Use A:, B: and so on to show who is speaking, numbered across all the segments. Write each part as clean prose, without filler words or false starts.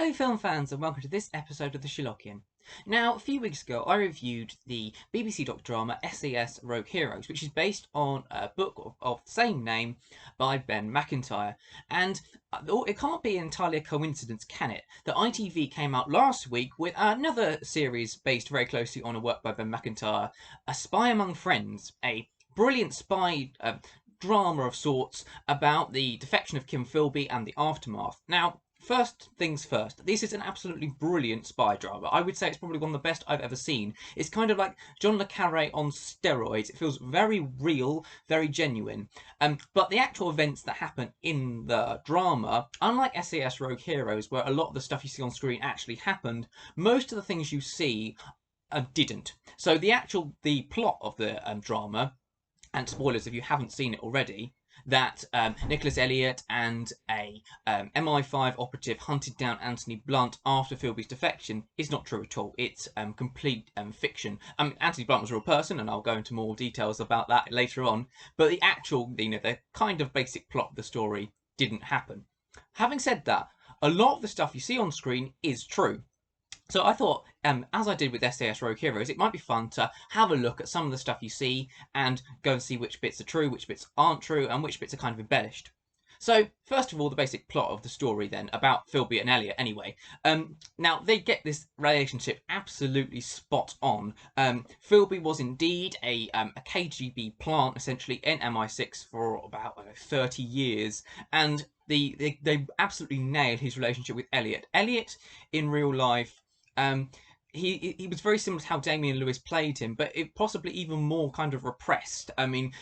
A: Hello film fans and welcome to this episode of The Sherlockian. Now, a few weeks ago I reviewed the BBC docudrama SAS Rogue Heroes, which is based on a book of the same name by Ben Macintyre. And it can't be entirely a coincidence, can it, that ITV came out last week with another series based very closely on a work by Ben Macintyre, A Spy Among Friends, a brilliant spy drama of sorts about the defection of Kim Philby and the aftermath. Now, first things first, this is an absolutely brilliant spy drama. I would say it's probably one of the best I've ever seen. It's kind of like John le Carré on steroids. It feels very real, very genuine. But the actual events that happen in the drama, unlike SAS Rogue Heroes, where a lot of the stuff you see on screen actually happened, most of the things you see didn't. So the plot of the drama, and spoilers if you haven't seen it already, that Nicholas Elliott and a MI5 operative hunted down Anthony Blunt after Philby's defection is not true at all. It's complete fiction. Anthony Blunt was a real person, and I'll go into more details about that later on, but the actual, the kind of basic plot of the story didn't happen. Having said that, a lot of the stuff you see on screen is true. So I thought, as I did with SAS Rogue Heroes, it might be fun to have a look at some of the stuff you see and go and see which bits are true, which bits aren't true, and which bits are kind of embellished. So, first of all, the basic plot of the story then, about Philby and Elliot anyway. Now, they get this relationship absolutely spot on. Philby was indeed a KGB plant, essentially, in MI6 for about 30 years, and they absolutely nailed his relationship with Elliot. Elliot, in real life, he was very similar to how Damian Lewis played him, but it possibly even more kind of repressed. I mean,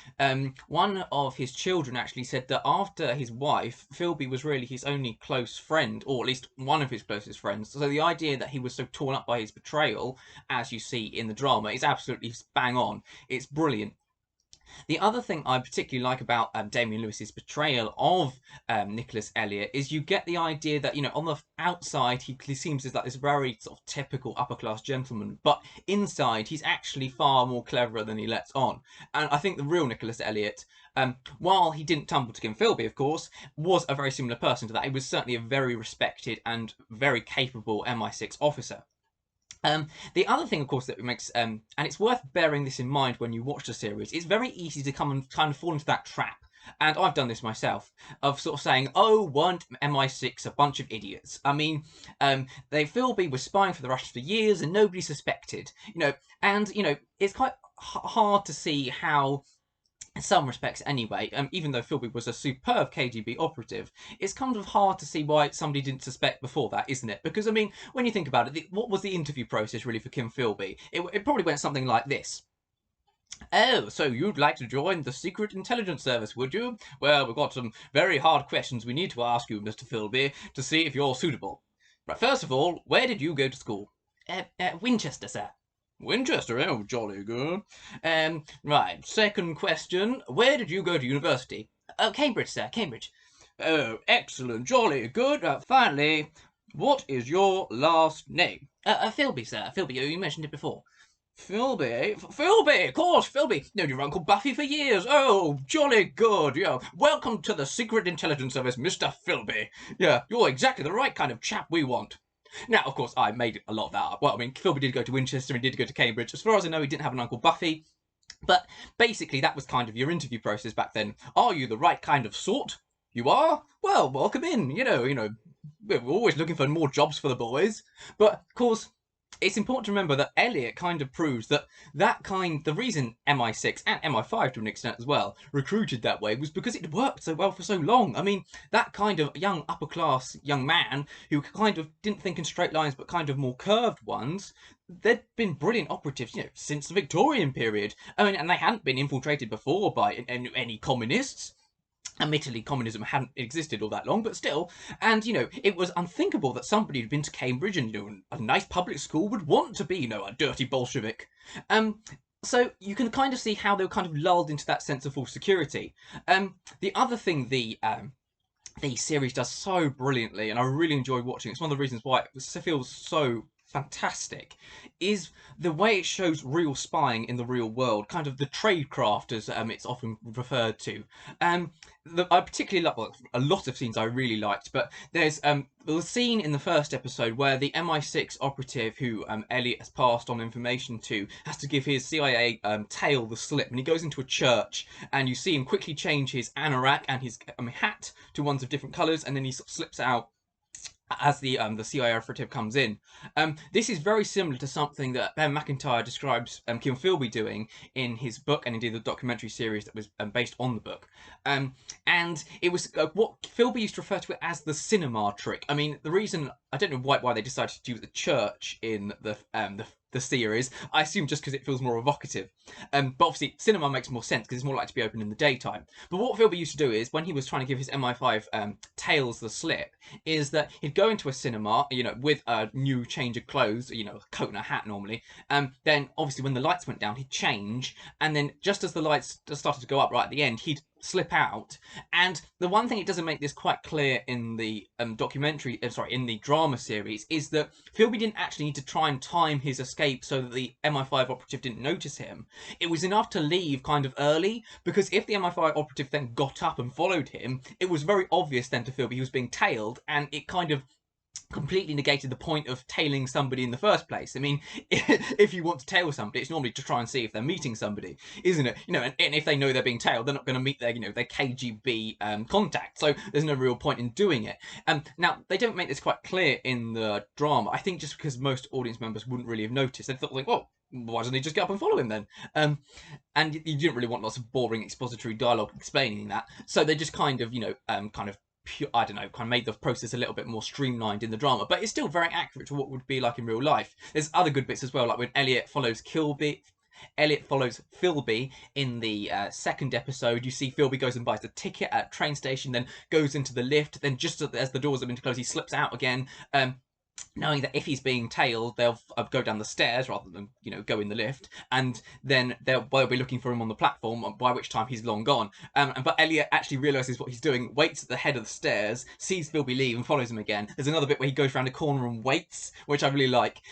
A: one of his children actually said that after his wife, Philby was really his only close friend, or at least one of his closest friends. So the idea that he was so torn up by his betrayal, as you see in the drama, is absolutely bang on. It's brilliant. The other thing I particularly like about Damian Lewis's portrayal of Nicholas Elliott is you get the idea that, on the outside he seems like this very sort of typical upper-class gentleman, but inside he's actually far more cleverer than he lets on. And I think the real Nicholas Elliott, while he didn't tumble to Kim Philby, of course, was a very similar person to that. He was certainly a very respected and very capable MI6 officer. The other thing, of course, that makes, and it's worth bearing this in mind when you watch the series, it's very easy to come and kind of fall into that trap, and I've done this myself, of sort of saying, oh, weren't MI6 a bunch of idiots? I mean, Philby was spying for the Russians for years and nobody suspected, and, it's quite hard to see how, in some respects anyway, even though Philby was a superb KGB operative, it's kind of hard to see why somebody didn't suspect before that, isn't it? Because, I mean, when you think about it, what was the interview process really for Kim Philby? It probably went something like this. Oh, so you'd like to join the Secret Intelligence Service, would you? Well, we've got some very hard questions we need to ask you, Mr. Philby, to see if you're suitable. Right, first of all, where did you go to school? Winchester, sir. Winchester, oh, jolly good. Right, second question. Where did you go to university? Oh, Cambridge, sir, Cambridge. Oh, excellent, jolly good. Finally, what is your last name? Philby, sir, Philby, you mentioned it before. Philby? Philby, of course, Philby. Known your Uncle Buffy for years. Oh, jolly good. Yeah, welcome to the Secret Intelligence Service, Mr. Philby. Yeah, you're exactly the right kind of chap we want. Now, of course, I made a lot of that up. Well, I mean, Philby did go to Winchester and did go to Cambridge. As far as I know, he didn't have an Uncle Buffy. But basically, that was kind of your interview process back then. Are you the right kind of sort? You are? Well, welcome in. We're always looking for more jobs for the boys. But, of course, it's important to remember that Elliot kind of proves that the reason MI6 and MI5 to an extent as well recruited that way was because it worked so well for so long. I mean, that kind of young upper class young man who kind of didn't think in straight lines but kind of more curved ones, they'd been brilliant operatives, since the Victorian period. I mean, and they hadn't been infiltrated before by any communists. Admittedly, communism hadn't existed all that long, but still. And, it was unthinkable that somebody who'd been to Cambridge and, a nice public school would want to be, a dirty Bolshevik. So you can kind of see how they were kind of lulled into that sense of false security. The other thing the series does so brilliantly, and I really enjoy watching, it's one of the reasons why it feels so fantastic is the way it shows real spying in the real world, kind of the tradecraft as it's often referred to. I particularly love, well, a lot of scenes I really liked, but there's the scene in the first episode where the MI6 operative who Elliot has passed on information to has to give his CIA tail the slip, and he goes into a church, and you see him quickly change his anorak and his hat to ones of different colours, and then he sort of slips out as the CIA operative comes in. This is very similar to something that Ben Macintyre describes Kim Philby doing in his book, and indeed the documentary series that was based on the book. And it was what Philby used to refer to it as the cinema trick. I mean, the reason, I don't know why they decided to do the church in the series. I assume just because it feels more evocative. But obviously, cinema makes more sense because it's more likely to be open in the daytime. But what Philby used to do is, when he was trying to give his MI5 tails the slip, is that he'd go into a cinema, with a new change of clothes, a coat and a hat normally. Then, obviously, when the lights went down, he'd change, and then just as the lights started to go up right at the end, he'd slip out. And the one thing it doesn't make this quite clear in the in the drama series, is that Philby didn't actually need to try and time his escape so that the MI5 operative didn't notice him. It was enough to leave kind of early, because if the MI5 operative then got up and followed him, it was very obvious then to Philby he was being tailed, and it kind of completely negated the point of tailing somebody in the first place. I mean, if you want to tail somebody, it's normally to try and see if they're meeting somebody, isn't it? And if they know they're being tailed, they're not going to meet their, their KGB contact. So there's no real point in doing it. Now, they don't make this quite clear in the drama. I think just because most audience members wouldn't really have noticed. They thought, like, well, why doesn't he just get up and follow him then? And you didn't really want lots of boring expository dialogue explaining that. So they just kind of, I don't know, kind of made the process a little bit more streamlined in the drama, but it's still very accurate to what would be like in real life. There's other good bits as well, like when Elliot follows Philby in the second episode. You see Philby goes and buys a ticket at a train station, then goes into the lift, then just as the doors are meant to close, he slips out again. Knowing that if he's being tailed, they'll go down the stairs rather than, go in the lift, and then they'll be looking for him on the platform, by which time he's long gone. But Elliot actually realises what he's doing, waits at the head of the stairs, sees Philby leave, and follows him again. There's another bit where he goes around a corner and waits, which I really like.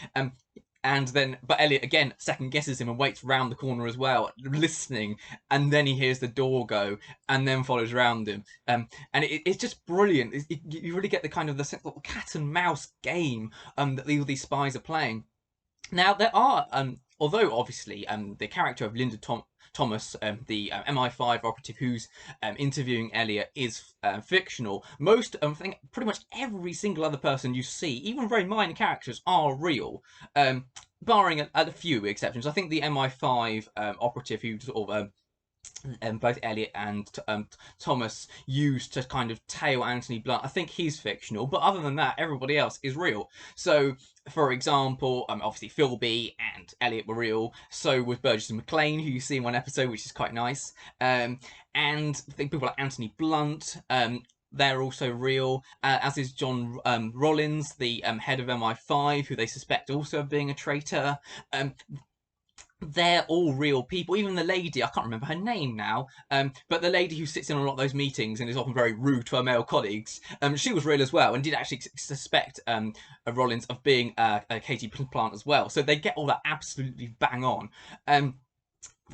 A: But Elliot again second guesses him and waits round the corner as well, listening, and then he hears the door go, and then follows around him. And it's just brilliant. You really get the kind of the little cat and mouse game that all these spies are playing. Now there are, although obviously the character of Linda Thomas, the MI5 operative who's interviewing Elliot, is fictional. I think pretty much every single other person you see, even very minor characters, are real, barring a few exceptions. I think the MI5 operative who sort of both Elliot and Thomas used to kind of tail Anthony Blunt, I think he's fictional, but other than that, everybody else is real. So, for example, obviously Philby and Elliot were real. So was Burgess and McLean, who you see in one episode, which is quite nice. And I think people like Anthony Blunt, they're also real, as is John Rollins, the head of MI5, who they suspect also of being a traitor. They're all real people. Even the lady, I can't remember her name now, but the lady who sits in a lot of those meetings and is often very rude to her male colleagues, she was real as well, and did actually suspect Rollins of being a KGB plant as well. So they get all that absolutely bang on.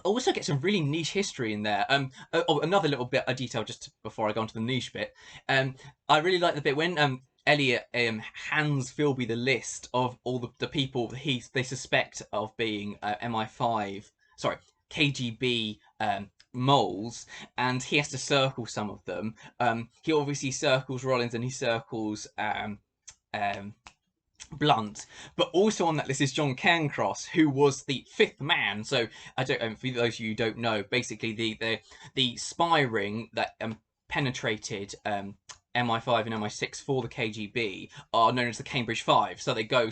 A: Also get some really niche history in there. Another little bit of detail just before I go on to the niche bit. I really like the bit when Elliot hands Philby the list of all the people they suspect of being KGB moles, and he has to circle some of them. He obviously circles Rollins and he circles Blunt, but also on that list is John Cairncross, who was the fifth man. So I don't, for those of you who don't know, basically the spy ring that penetrated MI5 and MI6 for the KGB are known as the Cambridge Five. So they go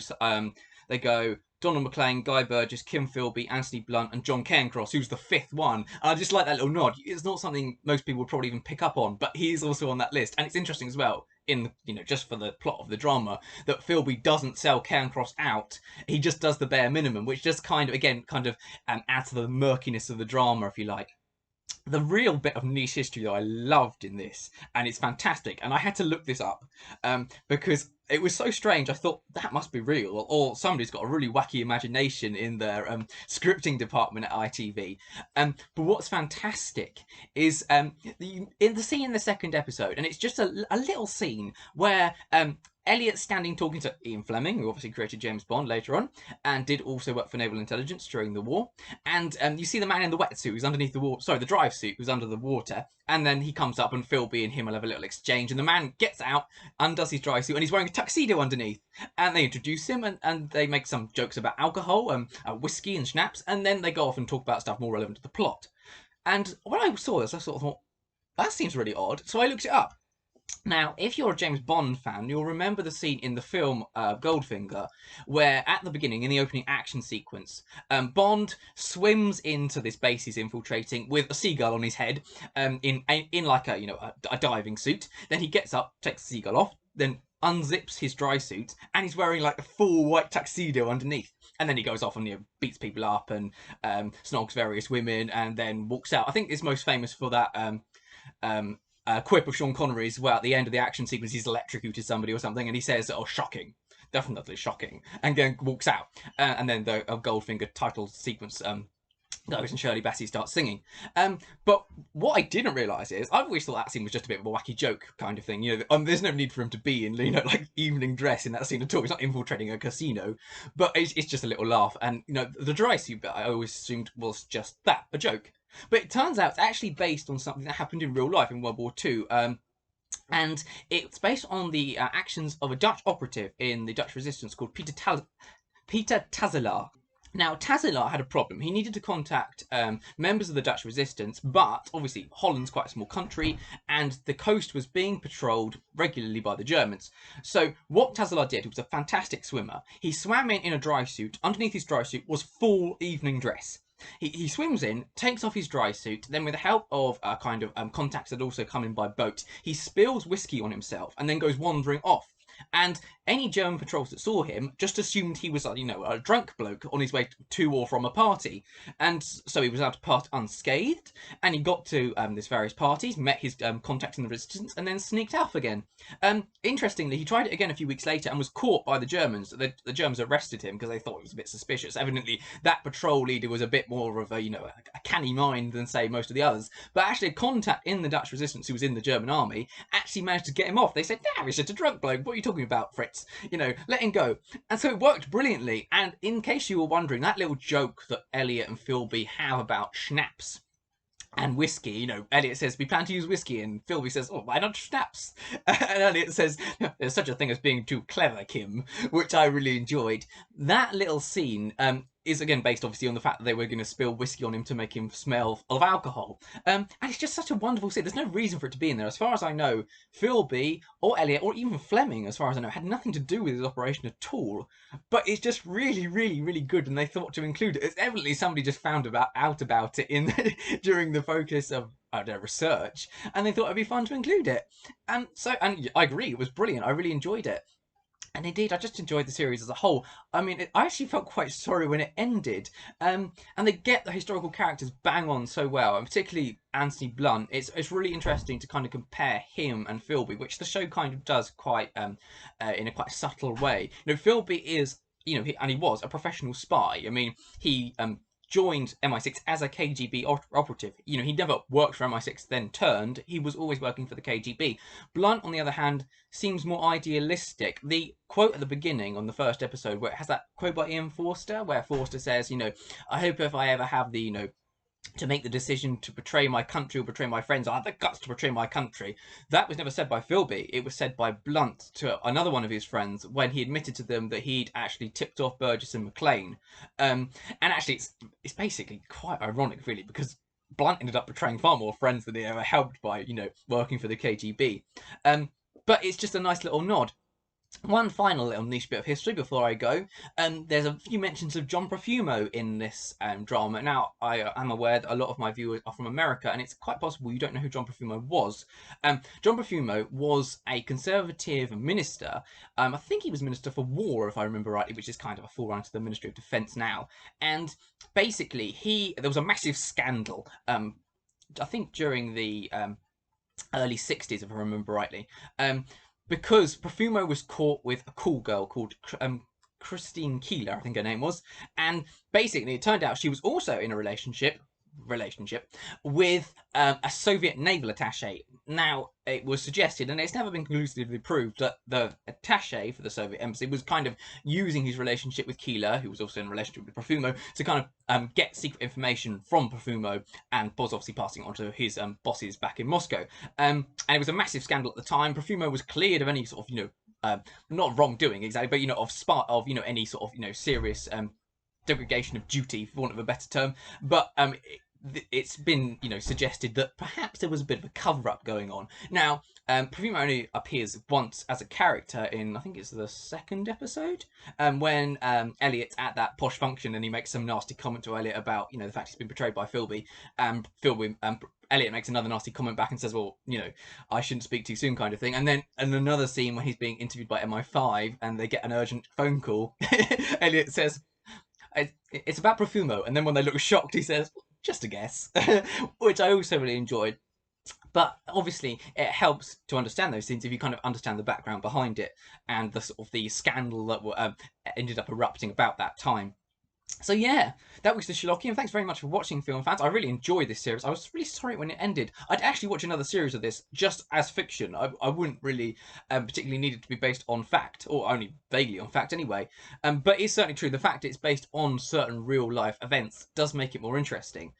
A: Donald McLean, Guy Burgess, Kim Philby, Anthony Blunt, and John Cairncross, who's the fifth one. And I just like that little nod. It's not something most people would probably even pick up on, but he's also on that list. And it's interesting as well, just for the plot of the drama, that Philby doesn't sell Cairncross out. He just does the bare minimum, which just kind of adds to the murkiness of the drama, if you like. the real bit of niche history that I loved in this, and it's fantastic, and I had to look this up because it was so strange. I thought that must be real, or somebody's got a really wacky imagination in their scripting department at ITV. But what's fantastic is in the scene in the second episode, and it's just a little scene where Elliot's standing talking to Ian Fleming, who obviously created James Bond later on, and did also work for naval intelligence during the war. And you see the man in the wetsuit who's underneath the water, sorry, the dry suit who's under the water. And then he comes up and Philby and him will have a little exchange. And the man gets out, undoes his dry suit, and he's wearing a tuxedo underneath. And they introduce him and they make some jokes about alcohol, whiskey and schnapps. And then they go off and talk about stuff more relevant to the plot. And when I saw this, I sort of thought, that seems really odd. So I looked it up. Now, if you're a James Bond fan, you'll remember the scene in the film Goldfinger, where at the beginning, in the opening action sequence, Bond swims into this base he's infiltrating with a seagull on his head, in like a diving suit. Then he gets up, takes the seagull off, then unzips his dry suit, and he's wearing like a full white tuxedo underneath. And then he goes off and beats people up and snogs various women, and then walks out. I think it's most famous for that. Quip of Sean Connery's, well, at the end of the action sequence, he's electrocuted somebody or something, and he says, "Oh, shocking, definitely shocking," and then walks out. And then the Goldfinger title sequence goes, and Shirley Bassey starts singing. But what I didn't realise is, I always thought that scene was just a bit of a wacky joke kind of thing. There's no need for him to be in, like evening dress in that scene at all. He's not infiltrating a casino, but it's just a little laugh. And the dry suit bit, I always assumed was just that, a joke. But it turns out it's actually based on something that happened in real life in World War II. And it's based on the actions of a Dutch operative in the Dutch resistance called Peter Tazelaar. Now, Tazelaar had a problem. He needed to contact members of the Dutch resistance, but obviously Holland's quite a small country, and the coast was being patrolled regularly by the Germans. So what Tazelaar did, he was a fantastic swimmer. He swam in a dry suit. Underneath his dry suit was full evening dress. He swims in, takes off his dry suit, then with the help of contacts that also come in by boat, he spills whiskey on himself and then goes wandering off. And any German patrols that saw him just assumed he was, a drunk bloke on his way to or from a party. And so he was allowed to pass unscathed. And he got to these various parties, met his contacts in the resistance, and then sneaked off again. Interestingly, he tried it again a few weeks later and was caught by the Germans. The Germans arrested him because they thought it was a bit suspicious. Evidently, that patrol leader was a bit more of a canny mind than, say, most of the others. But actually, a contact in the Dutch resistance who was in the German army actually managed to get him off. They said, "Nah, he's just a drunk bloke. What are you talking about, Fritz? Let him go." And so it worked brilliantly. And in case you were wondering, that little joke that Elliot and Philby have about schnapps and whiskey, Elliot says, "We plan to use whiskey," and Philby says, "Oh, why not schnapps?" And Elliot says, "There's such a thing as being too clever, Kim," which I really enjoyed. That little scene is again based obviously on the fact that they were going to spill whiskey on him to make him smell of alcohol. And it's just such a wonderful scene. There's no reason for it to be in there. As far as I know, Philby or Elliot or even Fleming, as far as I know, had nothing to do with his operation at all. But it's just really, really, really good, and they thought to include it. It's evidently somebody just found out about it in during the focus of their research, and they thought it'd be fun to include it. And I agree, it was brilliant. I really enjoyed it. And indeed, I just enjoyed the series as a whole. I mean, I actually felt quite sorry when it ended. And they get the historical characters bang on so well, and particularly Anthony Blunt. It's really interesting to kind of compare him and Philby, which the show kind of does quite in a quite subtle way. Philby is, and he was a professional spy. I mean, he joined MI6 as a KGB operative. He never worked for MI6, then turned. He was always working for the KGB. Blunt, on the other hand, seems more idealistic. The quote at the beginning on the first episode, where it has that quote by Ian Forster, where Forster says, "I hope if I ever have the, to make the decision to betray my country or betray my friends, I have the guts to betray my country." That was never said by Philby. It was said by Blunt to another one of his friends when he admitted to them that he'd actually tipped off Burgess and McLean. And actually, it's basically quite ironic, really, because Blunt ended up betraying far more friends than he ever helped by, working for the KGB. But it's just a nice little nod. One final little niche bit of history before I go. There's a few mentions of John Profumo in this drama. Now, I am aware that a lot of my viewers are from America, and it's quite possible you don't know who John Profumo was. John Profumo was a Conservative minister. I think he was Minister for War, if I remember rightly, which is kind of a forerunner to the Ministry of Defence now. And basically, there was a massive scandal I think during the early 60s, if I remember rightly, because Profumo was caught with a cool girl called Christine Keeler, I think her name was, and basically it turned out she was also in a relationship with a Soviet naval attaché. Now, it was suggested, and it's never been conclusively proved, that the attaché for the Soviet embassy was kind of using his relationship with Keeler, who was also in a relationship with Profumo, to kind of get secret information from Profumo, and was obviously passing it on to his bosses back in Moscow. And it was a massive scandal at the time. Profumo was cleared of any sort of, not wrongdoing exactly, but of any sort of serious degradation of duty, for want of a better term. But it's been suggested that perhaps there was a bit of a cover-up going on. Now, Profumo only appears once as a character in, I think it's the second episode, when Elliot's at that posh function and he makes some nasty comment to Elliot about the fact he's been betrayed by Philby, and Elliot makes another nasty comment back and says, well, I shouldn't speak too soon, kind of thing. And then another scene where he's being interviewed by MI5 and they get an urgent phone call. Elliot says, it's about Profumo, and then when they look shocked, he says, just a guess, which I also really enjoyed. But obviously, it helps to understand those things if you kind of understand the background behind it and the sort of the scandal that ended up erupting about that time. So yeah, that was the Sherlockian. Thanks very much for watching, film fans. I really enjoyed this series. I was really sorry when it ended. I'd actually watch another series of this just as fiction. I wouldn't really particularly need it to be based on fact, or only vaguely on fact anyway. But it's certainly true. The fact it's based on certain real life events does make it more interesting.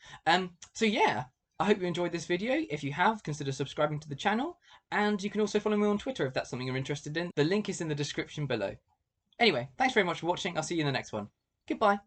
A: So yeah, I hope you enjoyed this video. If you have, consider subscribing to the channel. And you can also follow me on Twitter if that's something you're interested in. The link is in the description below. Anyway, thanks very much for watching. I'll see you in the next one. Goodbye.